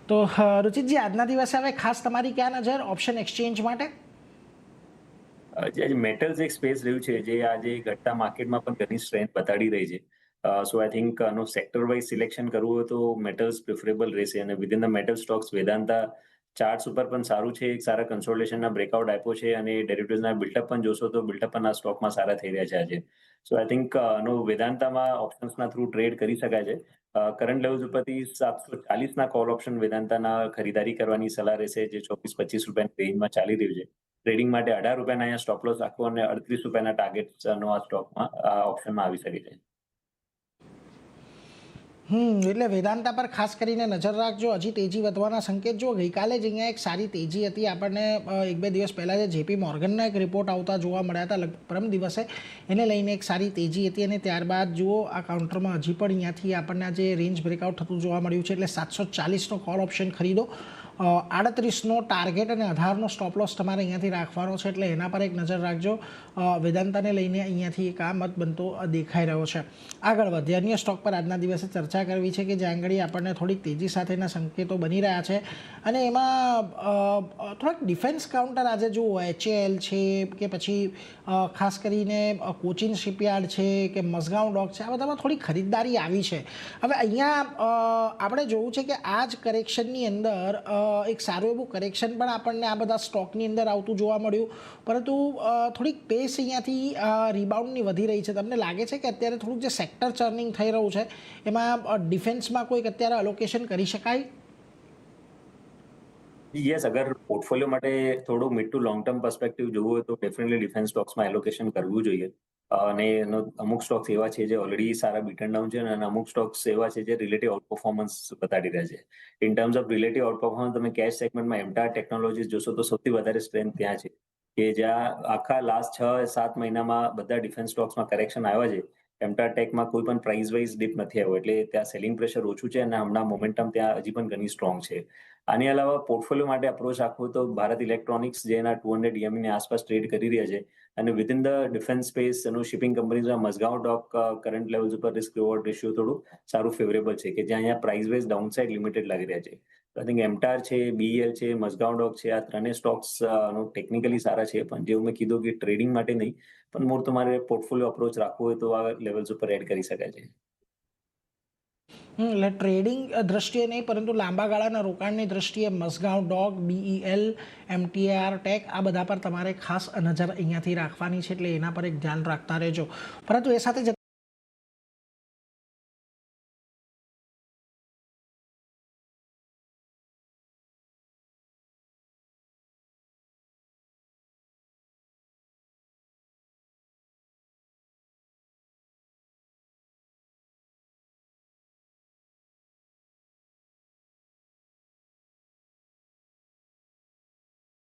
તો રુચિતજી, આજના દિવસે હવે ખાસ તમારી ક્યાં નજર ઓપ્શન એક્સચેન્જ માટે? જે મેટલ્સ એક સ્પેસ રહ્યું છે જે આજે ઘટતા માર્કેટમાં પણ ઘણી સ્ટ્રેન્થ બતાડી રહી છે. સો આઈ થિંક આનું સેક્ટર વાઇઝ સિલેક્શન કરવું હોય તો મેટલ્સ પ્રિફરેબલ રહેશે અને within the metal stocks Vedanta charts ઉપર પણ સારું છે, એક સારા કન્સોલિડેશનના બ્રેકઆઉટ આપ્યો છે અને ડેરિવેટિવ્સના બિલ્ટઅપ પણ જોશો તો બિલ્ટઅપ પણ આ સ્ટોકમાં સારા થઈ રહ્યા છે આજે. સો આઈ થિંક આનો વેદાંતામાં ઓપ્શન્સના થ્રુ ટ્રેડ કરી શકાય છે. કરંટ લેવલ્સ ઉપરથી 740ના કોલ ઓપ્શન વેદાંતાના ખરીદારી કરવાની સલાહ રહેશે, જે 24-25 રૂપિયાની રેન્જમાં ચાલી રહ્યું છે. ટ્રેડિંગ માટે 18 રૂપિયાના અહીંયા સ્ટોપ લોસ રાખવો અને 38 રૂપિયાના ટાર્ગેટ્સનો આ સ્ટોકમાં ઓપ્શનમાં આવી શકે છે. એટલે વેદાંતા પર ખાસ કરીને નજર રાખજો. હજી તેજી વધવાના સંકેત જો ગઈકાલે જ અહીંયા એક સારી તેજી હતી. આપણને એક બે દિવસ પહેલાં જે જેપી મોર્ગનના એક રિપોર્ટ આવતા જોવા મળ્યા હતા પરમ દિવસે, એને લઈને એક સારી તેજી હતી અને ત્યારબાદ જુઓ આ કાઉન્ટરમાં હજી પણ અહીંયાથી આપણને જે રેન્જ બ્રેકઆઉટ થતું જોવા મળ્યું છે. એટલે 740નો કોલ ઓપ્શન ખરીદો, 38નો ટાર્ગેટ અને 18નો સ્ટોપ લોસ તમારે અહીંયાથી રાખવાનો છે. એટલે એના પર એક નજર રાખજો. વેદાંતાને લઈને અહીંયાથી એક આ મત બનતો દેખાઈ રહ્યો છે. આગળ વધીએ, અન્ય સ્ટોક પર આજના દિવસે ચર્ચા કરવી છે કે જ્યાં આગળ આપણને થોડીક તેજી સાથેના સંકેતો બની રહ્યા છે અને એમાં થોડાક ડિફેન્સ કાઉન્ટર આજે જુઓ, HAL છે કે પછી ખાસ કરીને કોચિન શિપયાર્ડ છે કે મઝગાંવ ડોક છે, આ બધામાં થોડી ખરીદદારી આવી છે. હવે અહીંયા આપણે જોયું છે કે આ જ કરેક્શનની અંદર એક સારું એવું કરેક્શન પણ આપણને આ બધા સ્ટોકની અંદર આવતું જોવા મળ્યું, પરંતુ થોડીક પેસ અહીંયાથી રિબાઉન્ડની વધી રહી છે. તમને લાગે છે કે અત્યારે થોડુંક જે સેક્ટર ચર્નિંગ થઈ રહ્યું છે એમાં ડિફેન્સમાં કોઈક અત્યારે અલોકેશન કરી શકાય? યસ, અગર પોર્ટફોલિયો માટે થોડું mid to long term perspective જોવું હોય તો ડેફિનેટલી ડિફેન્સ સ્ટોક્સમાં એલોકેશન કરવું જોઈએ. અને અમુક સ્ટોક્સ એવા છે જે ઓલરેડી સારા બીટન ડાઉન છે અને અમુક સ્ટોક્સ એવા છે જે રિલેટિવ આઉટ પરફોર્મન્સ બતાડી રહ્યા છે. In terms of relative out performance તમે કેશ સેગમેન્ટમાં એમટાર ટેકનોલોજીસ જોશો તો સૌથી વધારે સ્ટ્રેન્થ ત્યાં છે, કે જ્યાં આખા લાસ્ટ 6-7 મહિનામાં બધા ડિફેન્સ સ્ટોક્સમાં કરેક્શન આવ્યા છે. એમટાર ટેકમાં કોઈ પણ પ્રાઇસ વાઇઝ ડીપ નથી આવ્યો, એટલે ત્યાં સેલિંગ પ્રેશર ઓછું છે અને હમણાં મોમેન્ટમ ત્યાં હજી પણ ઘણી સ્ટ્રોંગ છે. આની અલાવા પોર્ટફોલિયો માટે અપ્રોચ રાખવું તો ભારત ઇલેક્ટ્રોનિક્સ જેના 200 EMની આસપાસ ટ્રેડ કરી રહ્યા છે અને વિધિન ધ ડિફેન્સ સ્પેસ એનું શિપિંગ કંપનીઝના મઝગાંવ ડોક કરંટ લેવલ્સ ઉપર રિસ્ક રિવોર્ડ રેશિયો થોડું સારું ફેવરેબલ છે, કે જ્યાં અહીંયા પ્રાઇસ વાઇઝ ડાઉનસાઇડ લિમિટેડ લાગી રહ્યા છે. આઈ થિંક એમટાર છે, BEL છે, મઝગાંવ ડોક છે, આ ત્રણેય સ્ટોક્સ ટેકનિકલી સારા છે, પણ જેવું મેં કીધું કે ટ્રેડિંગ માટે નહીં, પણ મોર તમારે પોર્ટફોલિયો અપ્રોચ રાખવો હોય તો આ લેવલ્સ ઉપર એડ કરી શકાય છે. એટલે ટ્રેડિંગ દ્રષ્ટિએ નહીં, પરંતુ લાંબા ગાળાના રોકાણની દ્રષ્ટિએ મઝગાંવ ડોક, BEL, MTAR ટેક, આ બધા પર તમારે ખાસ નજર અહીંયાથી રાખવાની છે. એટલે એના પર એક ધ્યાન રાખતા રહેજો. પરંતુ એ સાથે